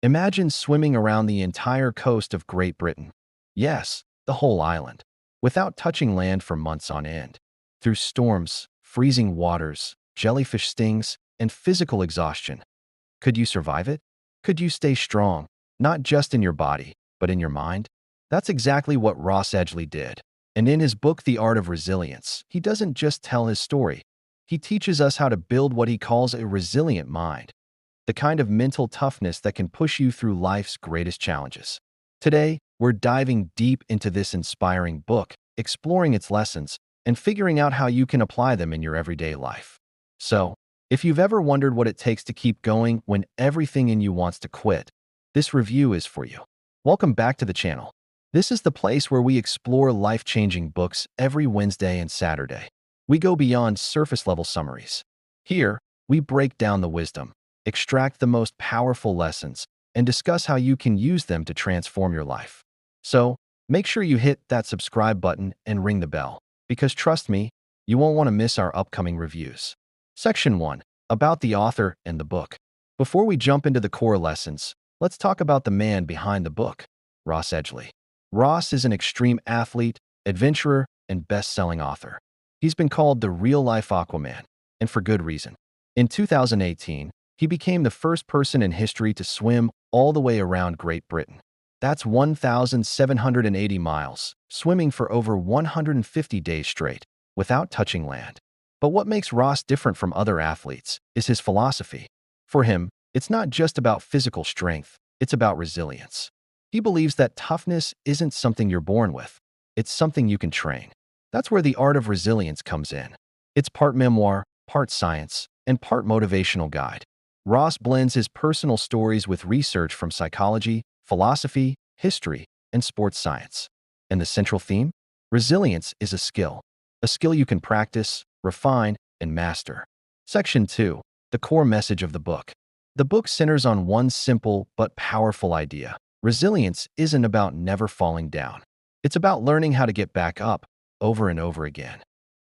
Imagine swimming around the entire coast of Great Britain. Yes, the whole island, without touching land for months on end. Through storms, freezing waters, jellyfish stings, and physical exhaustion. Could you survive it? Could you stay strong, not just in your body, but in your mind? That's exactly what Ross Edgley did. And in his book, The Art of Resilience, he doesn't just tell his story. He teaches us how to build what he calls a resilient mind, the kind of mental toughness that can push you through life's greatest challenges. Today, we're diving deep into this inspiring book, exploring its lessons, and figuring out how you can apply them in your everyday life. So, if you've ever wondered what it takes to keep going when everything in you wants to quit, this review is for you. Welcome back to the channel. This is the place where we explore life-changing books every Wednesday and Saturday. We go beyond surface-level summaries. Here, we break down the wisdom, extract the most powerful lessons, and discuss how you can use them to transform your life. So, make sure you hit that subscribe button and ring the bell, because trust me, you won't want to miss our upcoming reviews. Section 1. About the author and the book. Before we jump into the core lessons, let's talk about the man behind the book, Ross Edgley. Ross is an extreme athlete, adventurer, and best-selling author. He's been called the real-life Aquaman, and for good reason. In 2018, he became the first person in history to swim all the way around Great Britain. That's 1,780 miles, swimming for over 150 days straight, without touching land. But what makes Ross different from other athletes is his philosophy. For him, it's not just about physical strength, it's about resilience. He believes that toughness isn't something you're born with, it's something you can train. That's where the art of resilience comes in. It's part memoir, part science, and part motivational guide. Ross blends his personal stories with research from psychology, philosophy, history, and sports science. And the central theme? Resilience is a skill you can practice, refine, and master. Section 2. The core message of the book. The book centers on one simple but powerful idea. Resilience isn't about never falling down. It's about learning how to get back up over and over again.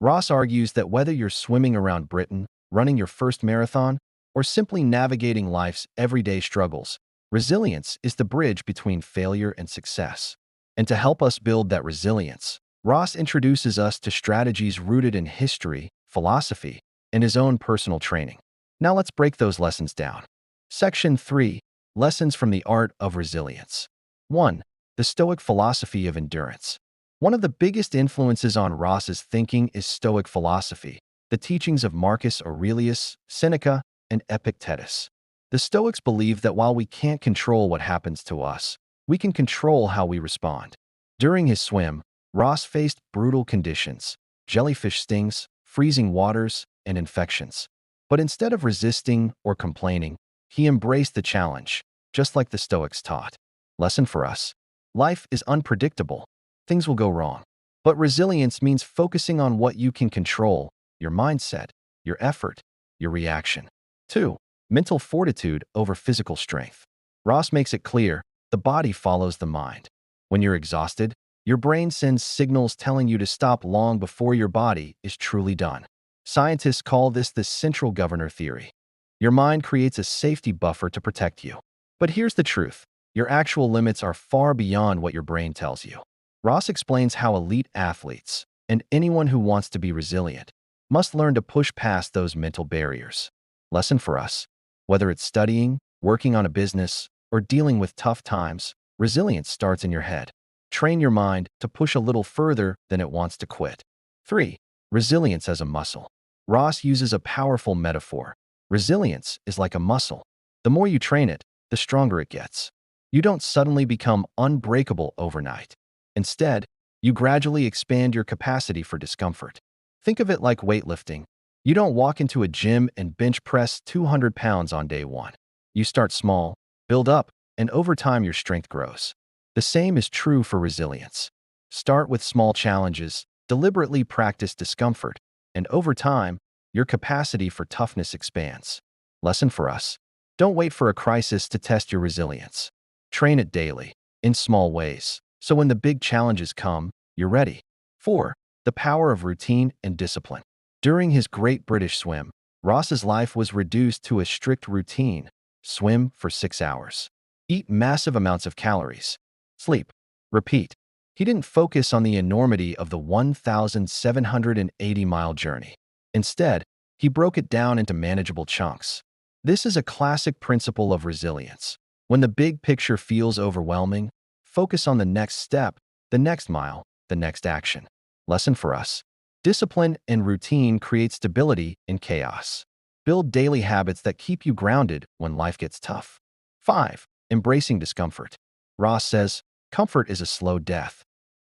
Ross argues that whether you're swimming around Britain, running your first marathon, or simply navigating life's everyday struggles, resilience is the bridge between failure and success. And to help us build that resilience, Ross introduces us to strategies rooted in history, philosophy, and his own personal training. Now let's break those lessons down. Section 3. Lessons from the Art of Resilience. 1. The Stoic Philosophy of Endurance. One of the biggest influences on Ross's thinking is Stoic philosophy, the teachings of Marcus Aurelius, Seneca, and Epictetus. The Stoics believe that while we can't control what happens to us, we can control how we respond. During his swim, Ross faced brutal conditions, jellyfish stings, freezing waters, and infections. But instead of resisting or complaining, he embraced the challenge, just like the Stoics taught. Lesson for us. Life is unpredictable. Things will go wrong. But resilience means focusing on what you can control, your mindset, your effort, your reaction. 2. Mental fortitude over physical strength. Ross makes it clear, the body follows the mind. When you're exhausted, your brain sends signals telling you to stop long before your body is truly done. Scientists call this the central governor theory. Your mind creates a safety buffer to protect you. But here's the truth. Your actual limits are far beyond what your brain tells you. Ross explains how elite athletes, and anyone who wants to be resilient, must learn to push past those mental barriers. Lesson for us. Whether it's studying, working on a business, or dealing with tough times, resilience starts in your head. Train your mind to push a little further than it wants to quit. 3. Resilience as a muscle. Ross uses a powerful metaphor. Resilience is like a muscle. The more you train it, the stronger it gets. You don't suddenly become unbreakable overnight. Instead, you gradually expand your capacity for discomfort. Think of it like weightlifting. You don't walk into a gym and bench press 200 pounds on day 1. You start small, build up, and over time your strength grows. The same is true for resilience. Start with small challenges, deliberately practice discomfort, and over time, your capacity for toughness expands. Lesson for us. Don't wait for a crisis to test your resilience. Train it daily, in small ways, so when the big challenges come, you're ready. 4. The power of routine and discipline. During his Great British Swim, Ross's life was reduced to a strict routine: swim for 6 hours. Eat massive amounts of calories. Sleep. Repeat. He didn't focus on the enormity of the 1,780-mile journey. Instead, he broke it down into manageable chunks. This is a classic principle of resilience. When the big picture feels overwhelming, focus on the next step, the next mile, the next action. Lesson for us. Discipline and routine create stability in chaos. Build daily habits that keep you grounded when life gets tough. 5. Embracing discomfort. Ross says, comfort is a slow death.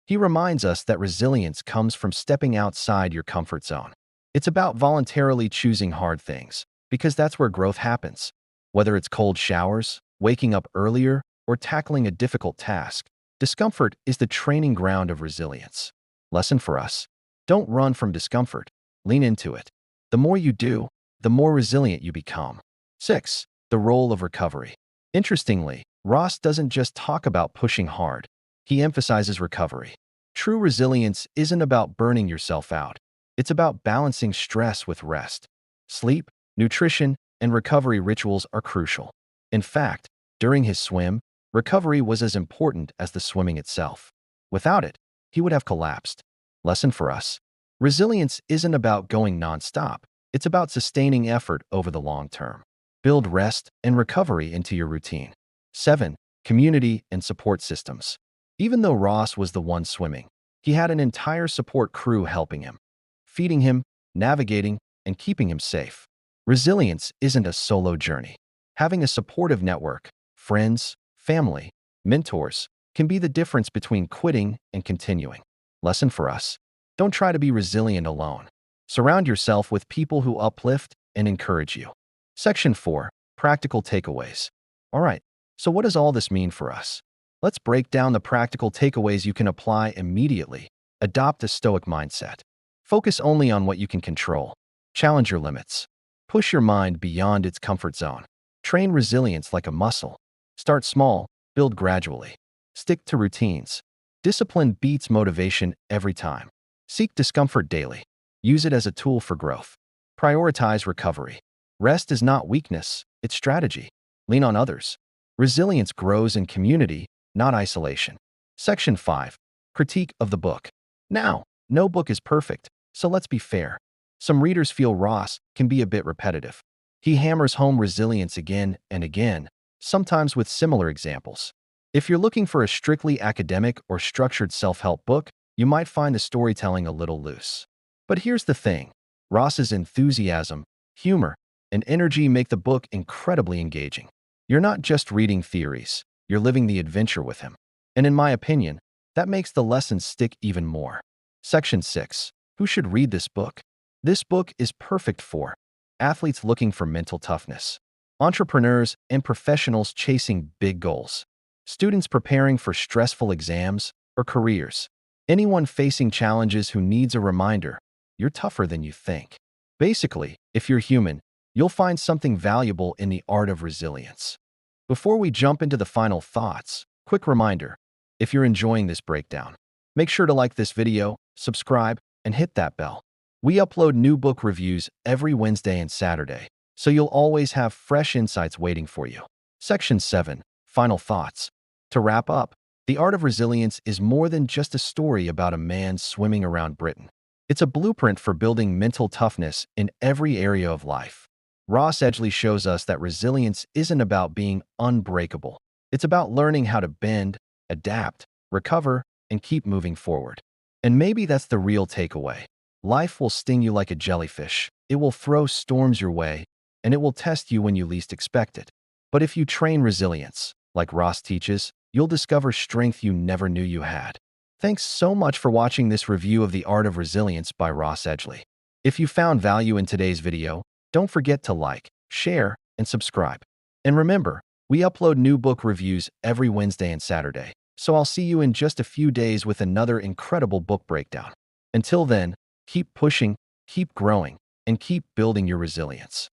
He reminds us that resilience comes from stepping outside your comfort zone. It's about voluntarily choosing hard things, because that's where growth happens. Whether it's cold showers, waking up earlier, or tackling a difficult task, discomfort is the training ground of resilience. Lesson for us. Don't run from discomfort. Lean into it. The more you do, the more resilient you become. 6. The role of recovery. Interestingly, Ross doesn't just talk about pushing hard. He emphasizes recovery. True resilience isn't about burning yourself out. It's about balancing stress with rest. Sleep, nutrition, and recovery rituals are crucial. In fact, during his swim, recovery was as important as the swimming itself. Without it, he would have collapsed. Lesson for us. Resilience isn't about going nonstop. It's about sustaining effort over the long term. Build rest and recovery into your routine. 7. Community and support systems. Even though Ross was the one swimming, he had an entire support crew helping him, feeding him, navigating, and keeping him safe. Resilience isn't a solo journey. Having a supportive network, friends, family, mentors, can be the difference between quitting and continuing. Lesson for us. Don't try to be resilient alone. Surround yourself with people who uplift and encourage you. Section 4. Practical takeaways. All right, so what does all this mean for us? Let's break down the practical takeaways you can apply immediately. Adopt a Stoic mindset. Focus only on what you can control. Challenge your limits. Push your mind beyond its comfort zone. Train resilience like a muscle. Start small, build gradually. Stick to routines. Discipline beats motivation every time. Seek discomfort daily. Use it as a tool for growth. Prioritize recovery. Rest is not weakness, it's strategy. Lean on others. Resilience grows in community, not isolation. Section 5. Critique of the book. Now, no book is perfect, so let's be fair. Some readers feel Ross can be a bit repetitive. He hammers home resilience again and again, sometimes with similar examples. If you're looking for a strictly academic or structured self-help book, you might find the storytelling a little loose. But here's the thing. Ross's enthusiasm, humor, and energy make the book incredibly engaging. You're not just reading theories, you're living the adventure with him. And in my opinion, that makes the lessons stick even more. Section 6. Who should read this book? This book is perfect for athletes looking for mental toughness, entrepreneurs and professionals chasing big goals, students preparing for stressful exams or careers, anyone facing challenges who needs a reminder, you're tougher than you think. Basically, if you're human, you'll find something valuable in the art of resilience. Before we jump into the final thoughts, quick reminder, if you're enjoying this breakdown, make sure to like this video, subscribe, and hit that bell. We upload new book reviews every Wednesday and Saturday, so you'll always have fresh insights waiting for you. Section 7. Final thoughts. To wrap up, The Art of Resilience is more than just a story about a man swimming around Britain. It's a blueprint for building mental toughness in every area of life. Ross Edgley shows us that resilience isn't about being unbreakable. It's about learning how to bend, adapt, recover, and keep moving forward. And maybe that's the real takeaway. Life will sting you like a jellyfish. It will throw storms your way, and it will test you when you least expect it. But if you train resilience, like Ross teaches, you'll discover strength you never knew you had. Thanks so much for watching this review of The Art of Resilience by Ross Edgley. If you found value in today's video, don't forget to like, share, and subscribe. And remember, we upload new book reviews every Wednesday and Saturday, so I'll see you in just a few days with another incredible book breakdown. Until then, keep pushing, keep growing, and keep building your resilience.